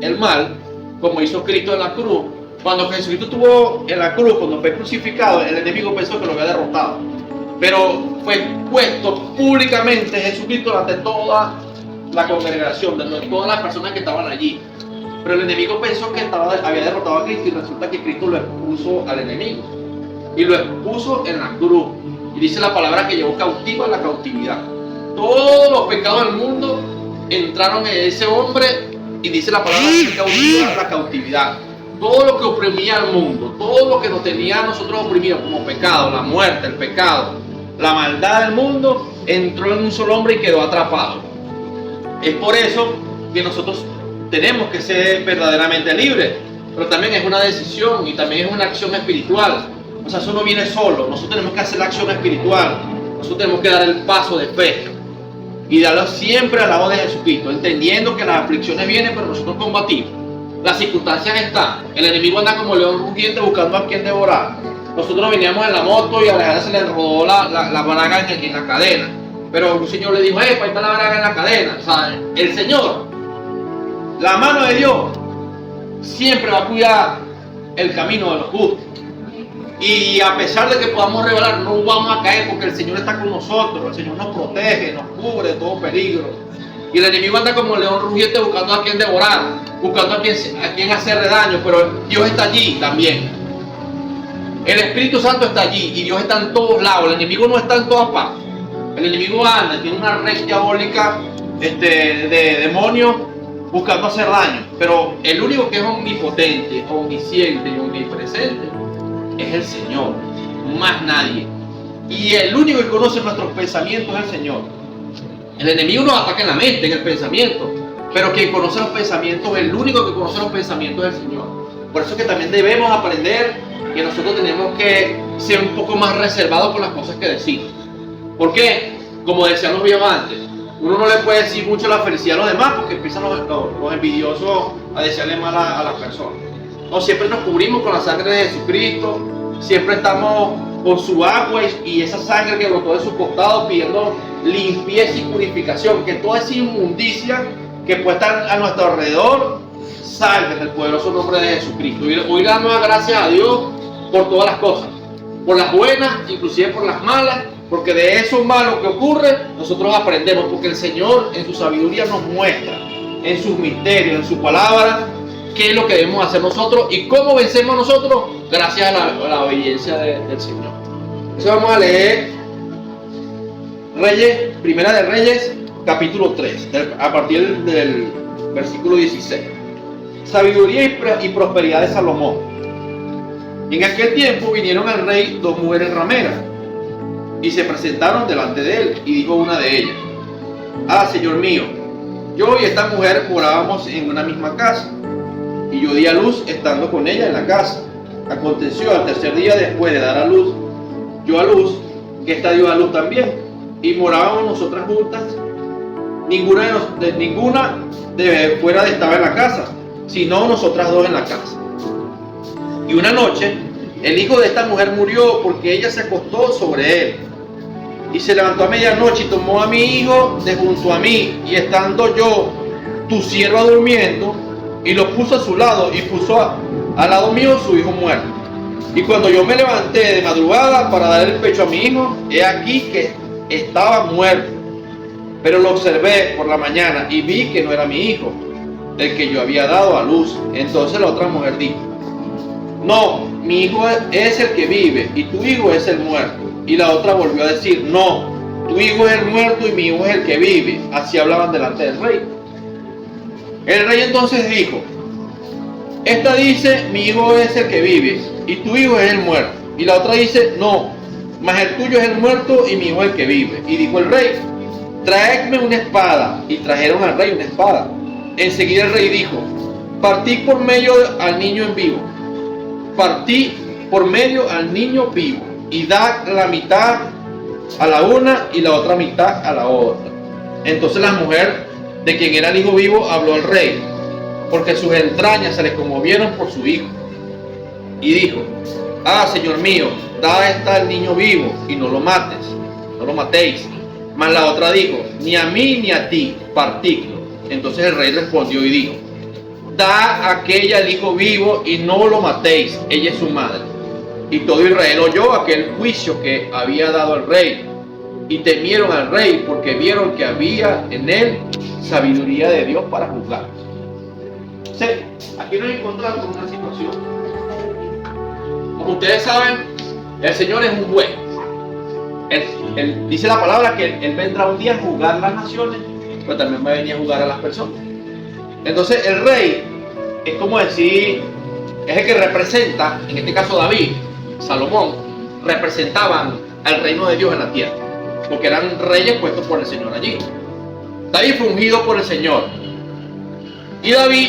el mal, como hizo Cristo en la cruz. Cuando Jesucristo estuvo en la cruz, cuando fue crucificado, el enemigo pensó que lo había derrotado. Pero fue puesto públicamente Jesucristo ante toda la congregación, de todas las personas que estaban allí. Pero el enemigo pensó que había derrotado a Cristo, y resulta que Cristo lo expuso al enemigo. Y lo expuso en la cruz. Y dice la palabra que llevó cautiva la cautividad. Todos los pecados del mundo entraron en ese hombre, y dice la palabra que cautiva la cautividad. Todo lo que oprimía al mundo, todo lo que nos tenía a nosotros oprimidos como pecado, la muerte, el pecado, la maldad del mundo, entró en un solo hombre y quedó atrapado. Es por eso que nosotros tenemos que ser verdaderamente libres, pero también es una decisión y también es una acción espiritual. O sea, eso no viene solo. Nosotros tenemos que hacer la acción espiritual. Nosotros tenemos que dar el paso de fe y darlo siempre al lado de Jesucristo, entendiendo que las aflicciones vienen, pero nosotros combatimos. Las circunstancias están. El enemigo anda como león rugiente buscando a quien devorar. Nosotros veníamos en la moto y a Alejandra se le enrodó la braga en la cadena. Pero un señor le dijo, ahí está la braga en la cadena. O sea, el Señor, la mano de Dios, siempre va a cuidar el camino de los justos. Y a pesar de que podamos revelar, no vamos a caer porque el Señor está con nosotros. El Señor nos protege, nos cubre de todo peligro. Y el enemigo anda como león rugiente buscando a quien devorar, buscando a quien hacerle daño, pero Dios está allí también. El Espíritu Santo está allí y Dios está en todos lados. El enemigo no está en todas partes. El enemigo anda, tiene una red diabólica de demonios buscando hacer daño. Pero el único que es omnipotente, omnisciente y omnipresente es el Señor, más nadie. Y el único que conoce nuestros pensamientos es el Señor. El enemigo nos ataca en la mente, en el pensamiento, pero quien conoce los pensamientos, el único que conoce los pensamientos es el Señor. Por eso que también debemos aprender que nosotros tenemos que ser un poco más reservados con las cosas que decimos. ¿Por qué? Como decían los viejos antes, uno no le puede decir mucho la felicidad a los demás porque empiezan los envidiosos a desearle mal a las personas. No, siempre nos cubrimos con la sangre de Jesucristo, siempre estamos con su agua y esa sangre que brotó de su costado pidiendo limpieza y purificación, que toda esa inmundicia que puede estar a nuestro alrededor salga en el poderoso nombre de Jesucristo. Hoy damos gracias a Dios por todas las cosas, por las buenas, inclusive por las malas, porque de eso malo que ocurre nosotros aprendemos, porque el Señor en su sabiduría nos muestra, en sus misterios, en su palabra, qué es lo que debemos hacer nosotros y cómo vencemos nosotros gracias a la obediencia del Señor. Eso vamos a leer Primera de Reyes, capítulo 3, a partir del versículo 16. Sabiduría y prosperidad de Salomón. En aquel tiempo vinieron al rey dos mujeres rameras y se presentaron delante de él, y dijo una de ellas: ah, señor mío, yo y esta mujer morábamos en una misma casa, y yo di a luz estando con ella en la casa. Aconteció al tercer día después de dar a luz, yo a luz, que ésta dio a luz también, y morábamos nosotras juntas. Ninguna de fuera estaba en la casa, sino nosotras dos en la casa. Y una noche el hijo de esta mujer murió porque ella se acostó sobre él. Y se levantó a medianoche y tomó a mi hijo de junto a mí, y estando yo, tu sierva, durmiendo, y lo puso a su lado, y puso al lado mío su hijo muerto. Y cuando yo me levanté de madrugada para dar el pecho a mi hijo, he aquí que estaba muerto. Pero lo observé por la mañana y vi que no era mi hijo, el que yo había dado a luz. Entonces la otra mujer dijo: no, mi hijo es el que vive y tu hijo es el muerto. Y la otra volvió a decir: no, tu hijo es el muerto y mi hijo es el que vive. Así hablaban delante del rey. El rey entonces dijo: esta dice: mi hijo es el que vive y tu hijo es el muerto. Y la otra dice: no, mas el tuyo es el muerto y mi hijo es el que vive. Y dijo el rey: traedme una espada. Y trajeron al rey una espada. Enseguida el rey dijo: partí por medio al niño en vivo. Partí por medio al niño vivo, y da la mitad a la una y la otra mitad a la otra. Entonces la mujer de quien era el hijo vivo habló al rey, porque sus entrañas se le conmovieron por su hijo. Y dijo: ah, señor mío, da esta al niño vivo y no lo mates, no lo matéis. Mas la otra dijo: ni a mí ni a ti, partidlo. Entonces el rey respondió y dijo: da a aquella el hijo vivo y no lo matéis, ella es su madre. Y todo Israel oyó aquel juicio que había dado el rey, y temieron al rey porque vieron que había en él sabiduría de Dios para juzgar. Entonces, aquí nos encontramos con una situación. Como ustedes saben, el Señor es un juez. Él dice la palabra que él vendrá un día a juzgar las naciones, pero también va a venir a juzgar a las personas. Entonces el rey es como decir, es el que representa, en este caso David, Salomón, representaban al reino de Dios en la tierra, porque eran reyes puestos por el Señor allí. David fue ungido por el Señor, y David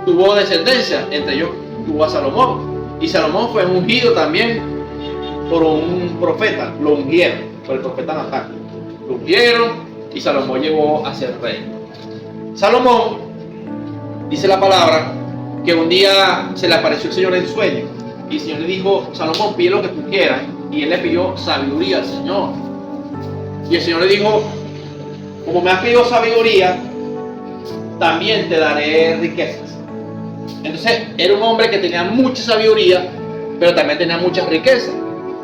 tuvo descendencia, entre ellos tuvo a Salomón, y Salomón fue ungido también por un profeta, lo ungieron, por el profeta Natán, lo ungieron y Salomón llegó a ser rey. Salomón, dice la palabra, que un día se le apareció el Señor en sueño, y el Señor le dijo: Salomón, pide lo que tú quieras, y él le pidió sabiduría al Señor, y el Señor le dijo: como me has pedido sabiduría, también te daré riquezas. Entonces era un hombre que tenía mucha sabiduría, pero también tenía muchas riquezas,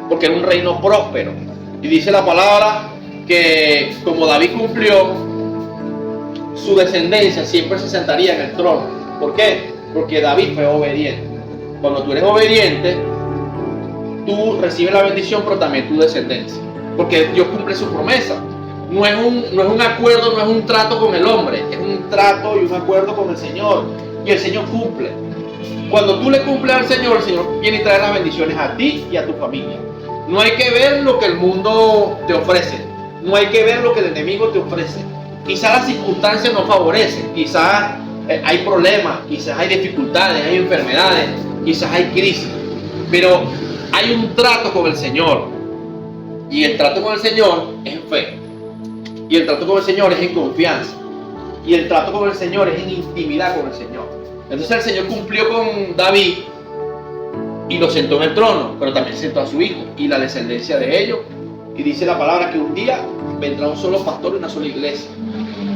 porque era un reino próspero. Y dice la palabra que como David cumplió, su descendencia siempre se sentaría en el trono. ¿Por qué? Porque David fue obediente. Cuando tú eres obediente, tú recibes la bendición, pero también tu descendencia, porque Dios cumple su promesa. No es un acuerdo, no es un trato con el hombre, es un trato y un acuerdo con el Señor, y el Señor cumple. Cuando tú le cumples al Señor, el Señor viene y trae las bendiciones a ti y a tu familia. No hay que ver lo que el mundo te ofrece, no hay que ver lo que el enemigo te ofrece. Quizás las circunstancias no favorecen, quizás hay problemas, quizás hay dificultades, hay enfermedades, quizás hay crisis, pero hay un trato con el Señor, y el trato con el Señor es en fe, y el trato con el Señor es en confianza, y el trato con el Señor es en intimidad con el Señor. Entonces el Señor cumplió con David y lo sentó en el trono, pero también sentó a su hijo y la descendencia de ellos. Y dice la palabra que un día vendrá un solo pastor y una sola iglesia.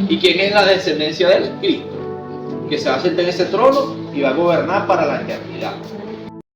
¿Y quién es la descendencia de él? Cristo, que se va a sentar en ese trono y va a gobernar para la eternidad.